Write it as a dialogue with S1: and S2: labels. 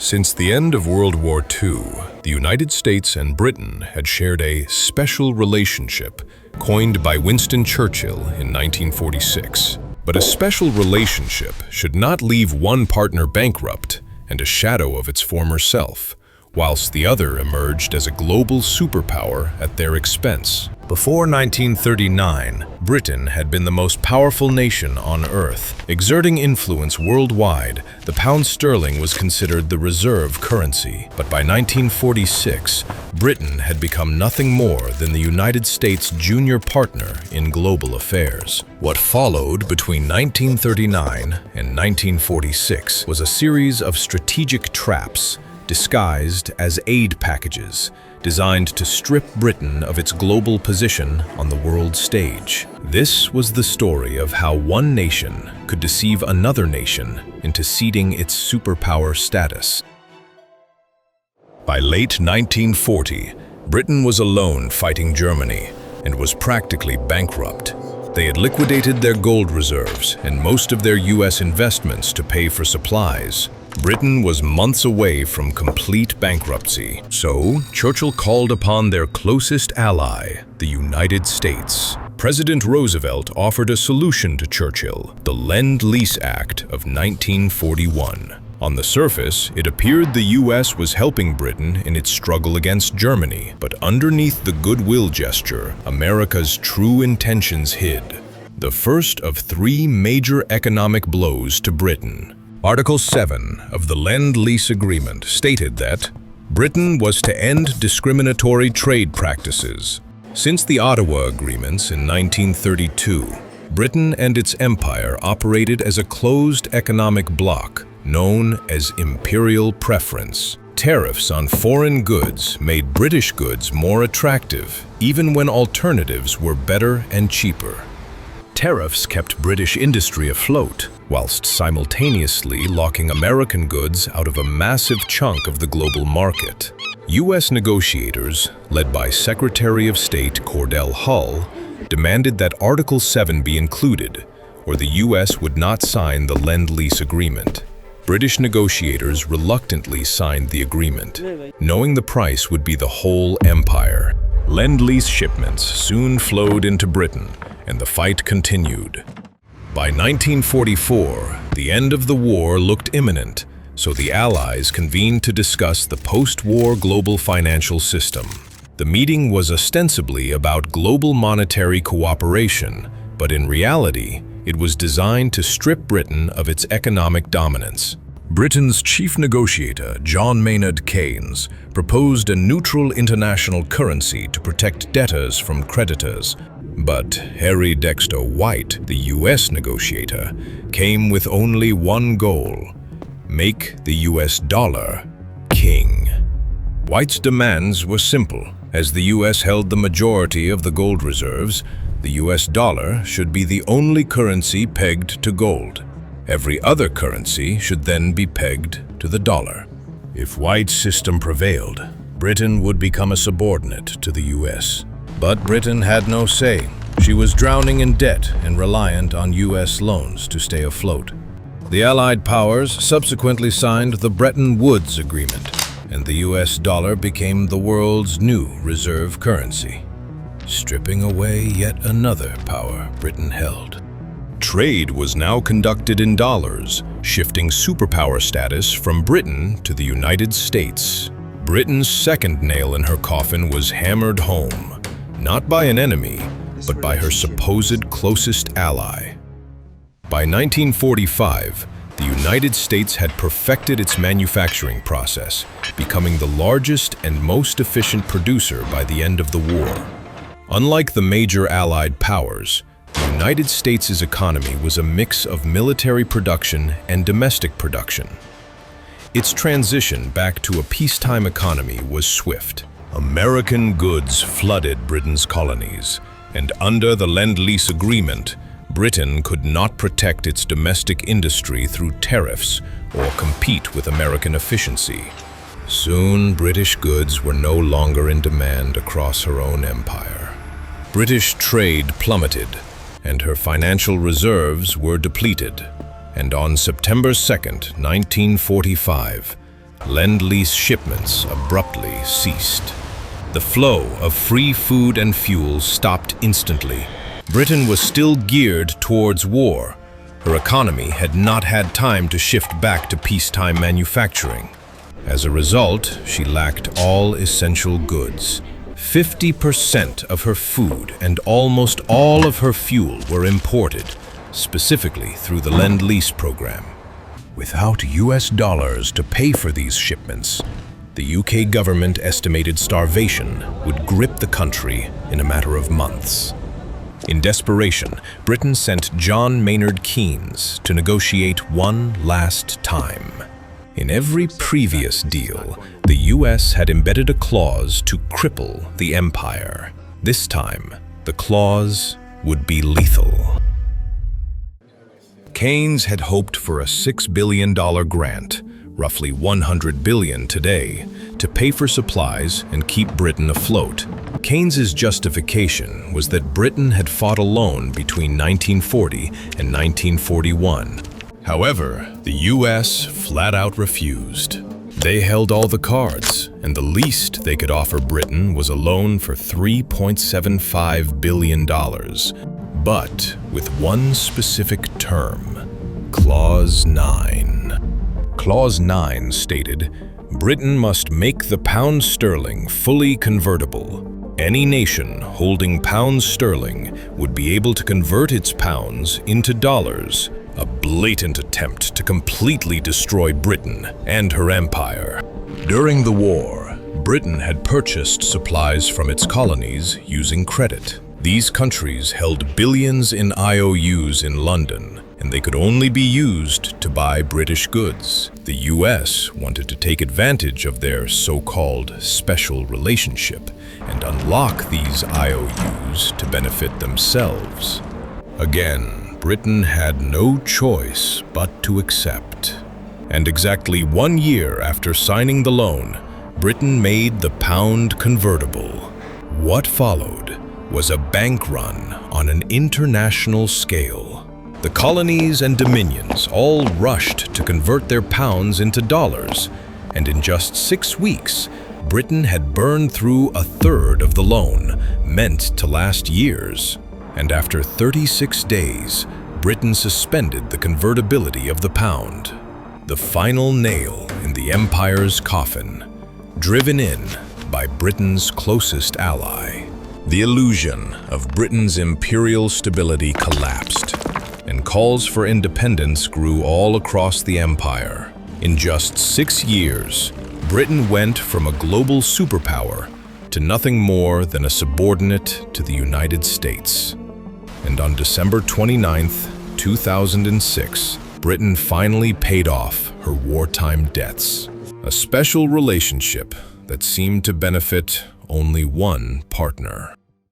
S1: Since the end of World War II, the United States and Britain had shared a special relationship coined by Winston Churchill in 1946. But a special relationship should not leave one partner bankrupt and a shadow of its former self, whilst the other emerged as a global superpower at their expense. Before 1939, Britain had been the most powerful nation on Earth. Exerting influence worldwide, the pound sterling was considered the reserve currency. But by 1946, Britain had become nothing more than the United States' junior partner in global affairs. What followed between 1939 and 1946 was a series of strategic traps disguised as aid packages, designed to strip Britain of its global position on the world stage. This was the story of how one nation could deceive another nation into ceding its superpower status. By late 1940, Britain was alone fighting Germany and was practically bankrupt. They had liquidated their gold reserves and most of their US investments to pay for supplies. Britain was months away from complete bankruptcy, so Churchill called upon their closest ally, the United States. President Roosevelt offered a solution to Churchill, the Lend-Lease Act of 1941. On the surface, it appeared the US was helping Britain in its struggle against Germany, but underneath the goodwill gesture, America's true intentions hid. The first of three major economic blows to Britain. Article 7 of the Lend-Lease Agreement stated that Britain was to end discriminatory trade practices. Since the Ottawa Agreements in 1932, Britain and its empire operated as a closed economic bloc known as imperial preference. Tariffs on foreign goods made British goods more attractive, even when alternatives were better and cheaper. Tariffs kept British industry afloat, whilst simultaneously locking American goods out of a massive chunk of the global market. U.S. negotiators, led by Secretary of State Cordell Hull, demanded that Article 7 be included, or the U.S. would not sign the Lend-Lease Agreement. British negotiators reluctantly signed the agreement, knowing the price would be the whole empire. Lend-Lease shipments soon flowed into Britain, and the fight continued. By 1944, the end of the war looked imminent, so the Allies convened to discuss the post-war global financial system. The meeting was ostensibly about global monetary cooperation, but in reality, it was designed to strip Britain of its economic dominance. Britain's chief negotiator, John Maynard Keynes, proposed a neutral international currency to protect debtors from creditors. But Harry Dexter White, the US negotiator, came with only one goal: make the US dollar king. White's demands were simple. As the US held the majority of the gold reserves, the US dollar should be the only currency pegged to gold. Every other currency should then be pegged to the dollar. If White's system prevailed, Britain would become a subordinate to the US. But Britain had no say. She was drowning in debt and reliant on US loans to stay afloat. The Allied powers subsequently signed the Bretton Woods Agreement, and the US dollar became the world's new reserve currency, stripping away yet another power Britain held. Trade was now conducted in dollars, shifting superpower status from Britain to the United States. Britain's second nail in her coffin was hammered home, not by an enemy, but by her supposed closest ally. By 1945, the United States had perfected its manufacturing process, becoming the largest and most efficient producer by the end of the war. Unlike the major Allied powers, the United States' economy was a mix of military production and domestic production. Its transition back to a peacetime economy was swift. American goods flooded Britain's colonies, and under the Lend-Lease Agreement, Britain could not protect its domestic industry through tariffs or compete with American efficiency. Soon, British goods were no longer in demand across her own empire. British trade plummeted, and her financial reserves were depleted. And on September 2, 1945, Lend-Lease shipments abruptly ceased. The flow of free food and fuel stopped instantly. Britain was still geared towards war. Her economy had not had time to shift back to peacetime manufacturing. As a result, she lacked all essential goods. 50% of her food and almost all of her fuel were imported, specifically through the Lend-Lease program. Without US dollars to pay for these shipments, the UK government estimated starvation would grip the country in a matter of months. In desperation, Britain sent John Maynard Keynes to negotiate one last time. In every previous deal, the US had embedded a clause to cripple the empire. This time, the clause would be lethal. Keynes had hoped for a $6 billion grant, roughly $100 billion today, to pay for supplies and keep Britain afloat. Keynes's justification was that Britain had fought alone between 1940 and 1941. However, the US flat out refused. They held all the cards, and the least they could offer Britain was a loan for $3.75 billion, but with one specific term, Clause 9. Clause 9 stated, Britain must make the pound sterling fully convertible. Any nation holding pounds sterling would be able to convert its pounds into dollars, a blatant attempt to completely destroy Britain and her empire. During the war, Britain had purchased supplies from its colonies using credit. These countries held billions in IOUs in London, and they could only be used to buy British goods. The US wanted to take advantage of their so-called special relationship and unlock these IOUs to benefit themselves. Again, Britain had no choice but to accept. And exactly 1 year after signing the loan, Britain made the pound convertible. What followed was a bank run on an international scale. The colonies and dominions all rushed to convert their pounds into dollars, and in just 6 weeks, Britain had burned through a third of the loan, meant to last years. And after 36 days, Britain suspended the convertibility of the pound. The final nail in the empire's coffin, driven in by Britain's closest ally. The illusion of Britain's imperial stability collapsed, and calls for independence grew all across the empire. In just 6 years, Britain went from a global superpower to nothing more than a subordinate to the United States. And on December 29, 2006, Britain finally paid off her wartime debts. A special relationship that seemed to benefit only one partner.